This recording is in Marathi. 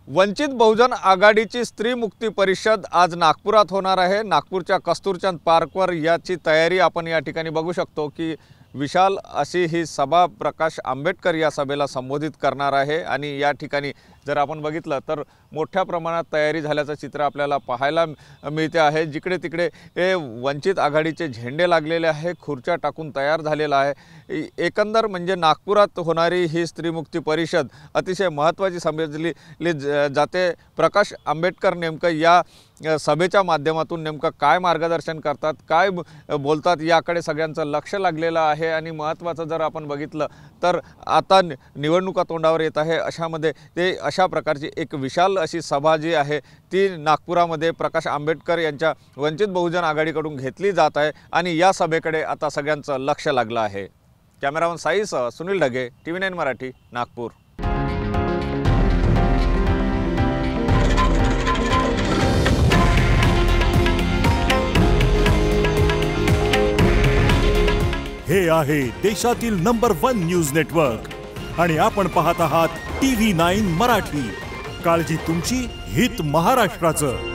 वंचित बहुजन आघाडीची स्त्री मुक्ती परिषद आज नागपुरात होणार आहे। नागपूरच्या कस्तुरचंद पार्कवर याची तयारी आपण या ठिकाणी बघू शकतो की विशाल अशी ही सभा प्रकाश आंबेडकर या सभेला संबोधित करणार आहे आणि या ठिकाणी जर आपण बघितलं तर मोठ्या प्रमाणात तयारी झाल्याचं चित्र आपल्याला पाहायला मिळते आहे। जिकडे तिकडे हे वंचित आघाडीचे झेंडे लागलेले आहे, खुर्च्या टाकून तयार झालेला आहे। एकंदर म्हणजे नागपुरात होणारी ही स्त्री मुक्ती परिषद अतिशय महत्त्वाची समजली जाते। प्रकाश आंबेडकर नेमकं या सभेच्या माध्यमातून नेमकं काय मार्गदर्शन करतात, काय बोलतात याकडे सगळ्यांचं लक्ष लागलेलं आहे। आणि महत्त्वाचं जर आपण बघितलं तर आता निवडणुका तोंडावर येत आहे, अशामध्ये ते अशा प्रकारची एक विशाल अशी सभा जी आहे ती नागपुरामध्ये प्रकाश आंबेडकर यांच्या वंचित बहुजन आघाडीकडून घेतली जात आहे आणि या सभेकडे आता सगळ्यांचं लक्ष लागलं आहे। कॅमेरामन साईसह सुनील ढगे, TV9 मराठी, नागपूर। हे आहे देशातील नंबर 1 न्यूज नेटवर्क आणि आपण पाहत आहात TV9 मराठी। काळजी तुमची, हित महाराष्ट्राचं।